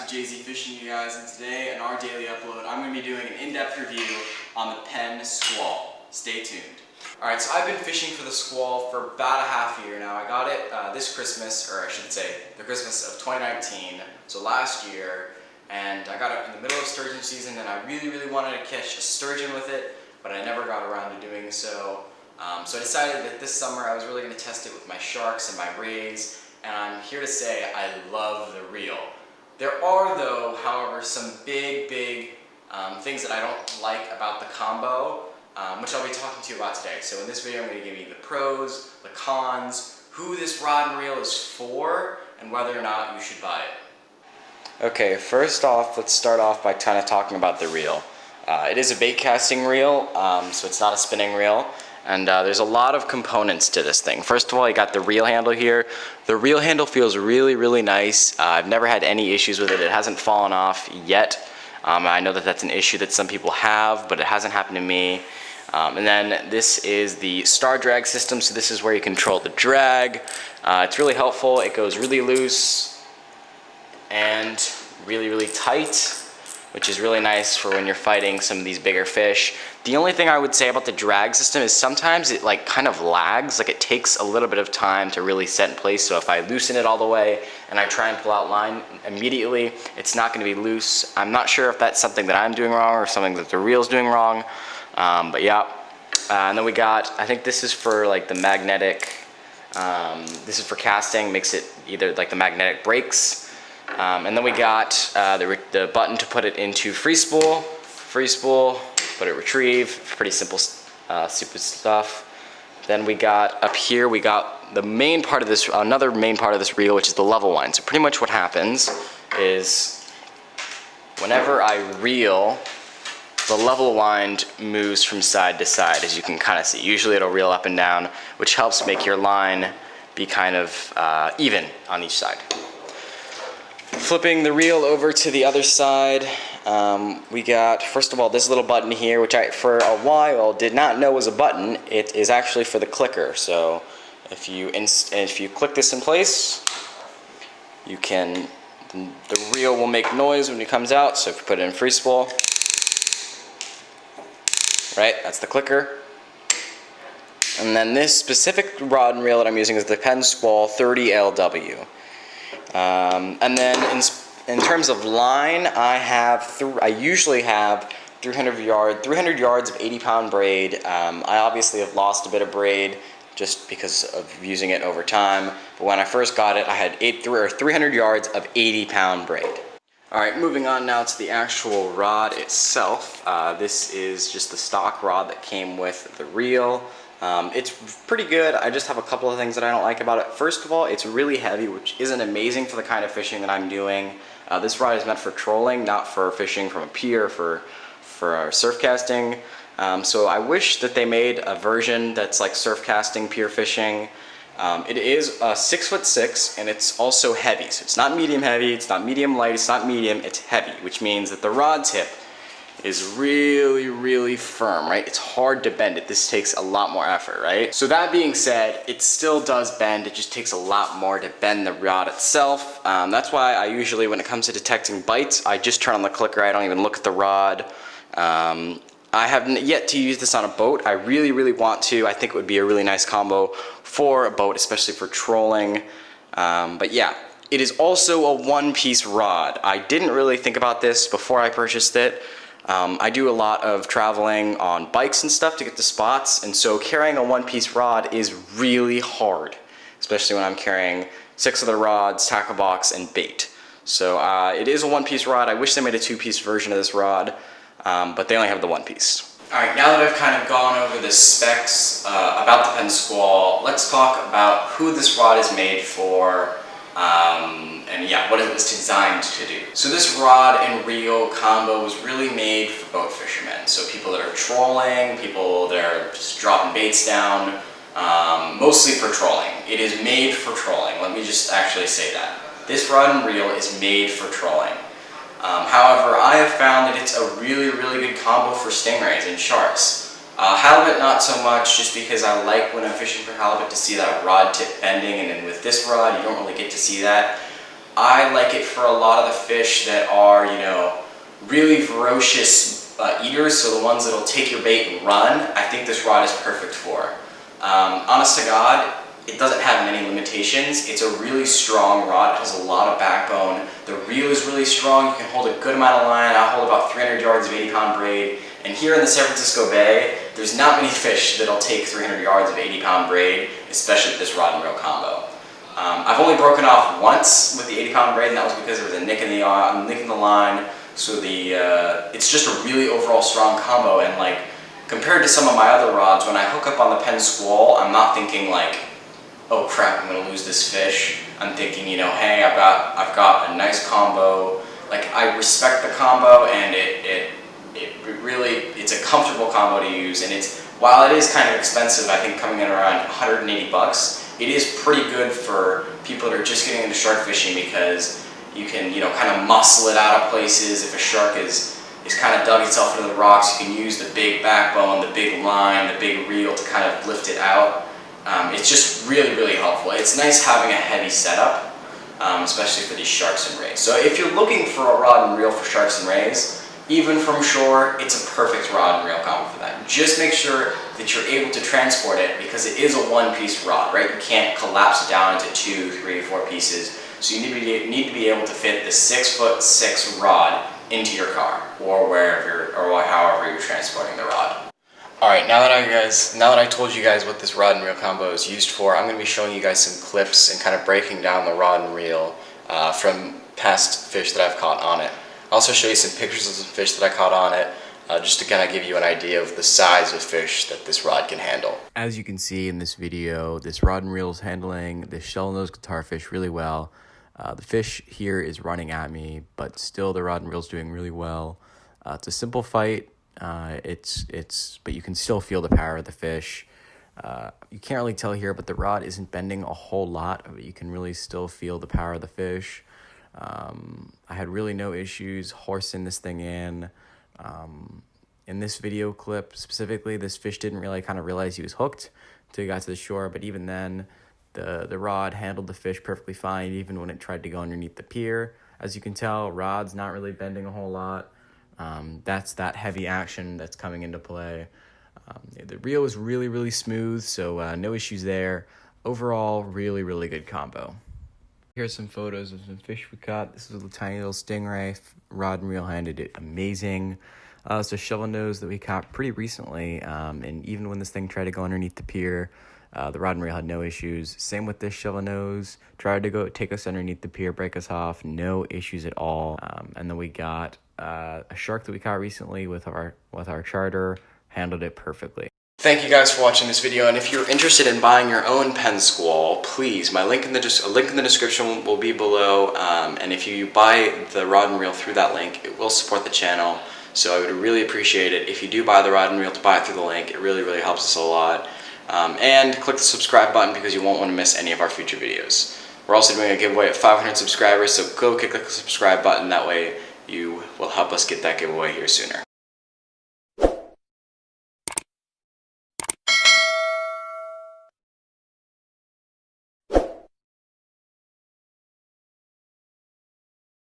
back to JZFishing, you guys, and today in our daily upload I'm going to be doing an in-depth review on the Penn Squall. Stay tuned. Alright, so I've been fishing for the Squall for about a half year now. I got it this Christmas, or I should say the Christmas of 2019, so last year, and I got it in the middle of sturgeon season, and I really wanted to catch a sturgeon with it, but I never got around to doing so. So I decided that this summer I was really going to test it with my sharks and my rays, and I'm here to say I love the reel. There are, though, however, some big things that I don't like about the combo, which I'll be talking to you about today. So in this video I'm going to give you the pros, the cons, who this rod and reel is for, and whether or not you should buy it. Okay, first off, let's start off by kind of talking about the reel. It is a bait casting reel, so it's not a spinning reel. And there's a lot of components to this thing. First of all, you got the reel handle here. The reel handle feels really nice. I've never had any issues with it. It hasn't fallen off yet. I know that that's an issue that some people have, but it hasn't happened to me. And then this is the star drag system, so this is where you control the drag. It's really helpful. It goes really loose and really tight, which is really nice for when you're fighting some of these bigger fish. The only thing I would say about the drag system is sometimes it kind of lags, it takes a little bit of time to really set in place. So if I loosen it all the way and I try and pull out line immediately, it's not gonna be loose. I'm not sure if that's something that I'm doing wrong or something that the reel's doing wrong, but yeah. And then we got, I think this is for the magnetic, this is for casting, makes it either the magnetic brakes. And then we got the button to put it into free spool, put it retrieve, pretty simple super stuff. Then we got up here, we got the main part of this, another main part of this reel, which is the level wind. So pretty much what happens is whenever I reel, the level wind moves from side to side, as you can kind of see. Usually it'll reel up and down, which helps make your line be kind of even on each side. Flipping the reel over to the other side, we got, first of all, this little button here, which I, for a while, did not know was a button. It is actually for the clicker. So if you click this in place, you can, the reel will make noise when it comes out. So if you put it in free spool, right, that's the clicker. And then this specific rod and reel that I'm using is the Penn Squall 30LW. And then in terms of line, I usually have 300 yards of 80-pound braid. I obviously have lost a bit of braid just because of using it over time. But when I first got it, I had 300 yards of 80-pound braid. All right, moving on now to the actual rod itself. This is just the stock rod that came with the reel. It's pretty good. I just have a couple of things that I don't like about it. First of all, it's really heavy, which isn't amazing for the kind of fishing that I'm doing. This rod is meant for trolling, not for fishing from a pier for surf casting. So I wish that they made a version that's like surf casting, pier fishing. It is 6'6", and it's also heavy. So it's not medium heavy, it's not medium light, it's not medium, it's heavy, which means that the rod tip is really firm, right? It's hard to bend it. This takes a lot more effort, right? So that being said, it still does bend. It just takes a lot more to bend the rod itself. That's why I usually, when it comes to detecting bites, I just turn on the clicker. I don't even look at the rod. I haven't yet to use this on a boat. I really want to. I think it would be a really nice combo for a boat, especially for trolling. But yeah, it is also a one-piece rod. I didn't really think about this before I purchased it. I do a lot of traveling on bikes and stuff to get to spots, and so carrying a one-piece rod is really hard, especially when I'm carrying 6 other rods, tackle box, and bait. So it is a one-piece rod. I wish they made a 2-piece version of this rod, but they only have the one-piece. Alright, now that I've kind of gone over the specs about the Penn Squall, let's talk about who this rod is made for, and yeah, what it was designed to do. So this rod and reel combo was really made for boat fishermen. So people that are trolling, people that are just dropping baits down, mostly for trolling. It is made for trolling. Let me just actually say that. This rod and reel is made for trolling. However, I have found that it's a really good combo for stingrays and sharks. Halibut not so much, just because I like when I'm fishing for halibut to see that rod tip bending, and then with this rod you don't really get to see that. I like it for a lot of the fish that are, you know, really ferocious eaters, so the ones that'll take your bait and run. I think this rod is perfect for. Honest to God, it doesn't have many limitations. It's a really strong rod. It has a lot of backbone. The reel is really strong. You can hold a good amount of line. I hold about 300 yards of 80-pound braid. And here in the San Francisco Bay, there's not many fish that'll take 300 yards of 80-pound braid, especially with this rod and reel combo. I've only broken off once with the 80-pound braid, and that was because there was a nick in the line. So it's just a really overall strong combo. And like compared to some of my other rods, when I hook up on the Penn Squall, I'm not thinking like, oh crap, I'm gonna lose this fish. I'm thinking, you know, hey, I've got a nice combo. Like I respect the combo, and it's a comfortable combo to use. And while it is kind of expensive, I think coming in around 180 bucks, it is pretty good for people that are just getting into shark fishing, because you can, you know, kind of muscle it out of places. If a shark is kind of dug itself into the rocks, you can use the big backbone, the big line, the big reel to kind of lift it out. It's just really, really helpful. It's nice having a heavy setup, especially for these sharks and rays. So if you're looking for a rod and reel for sharks and rays, even from shore, it's a perfect rod and reel combo for that. Just make sure that you're able to transport it, because it is a one-piece rod, right? You can't collapse it down into 2, 3, 4 pieces. So you need to be able to fit the 6'6" rod into your car, or however you're transporting the rod. All right, now that I told you guys what this rod and reel combo is used for, I'm going to be showing you guys some clips and kind of breaking down the rod and reel from past fish that I've caught on it. I'll also show you some pictures of some fish that I caught on it, just to kind of give you an idea of the size of fish that this rod can handle. As you can see in this video, this rod and reel is handling this shell-nosed guitar fish really well. The fish here is running at me, but still the rod and reel is doing really well. It's a simple fight. But you can still feel the power of the fish. You can't really tell here, but the rod isn't bending a whole lot, but you can really still feel the power of the fish. I had really no issues horsing this thing in. In this video clip specifically, this fish didn't really kind of realize he was hooked until he got to the shore, but even then, the rod handled the fish perfectly fine, even when it tried to go underneath the pier. As you can tell, rod's not really bending a whole lot. That's that heavy action that's coming into play. The reel is really, really smooth, so no issues there. Overall, really, really good combo. Here's some photos of some fish we caught. This is a tiny little stingray. Rod and reel handled it amazing. It's a shovel nose that we caught pretty recently, and even when this thing tried to go underneath the pier, the rod and reel had no issues. Same with this shovel nose. Tried to go take us underneath the pier, break us off. No issues at all. And then we got a shark that we caught recently with our charter. Handled it perfectly. Thank you guys for watching this video, and if you're interested in buying your own Penn Squall, please, a link in the description will be below, and if you buy the rod and reel through that link, it will support the channel, so I would really appreciate it if you do buy the rod and reel to buy it through the link. It really, really helps us a lot. And click the subscribe button, because you won't want to miss any of our future videos. We're also doing a giveaway at 500 subscribers, so go click the subscribe button. That way you will help us get that giveaway here sooner.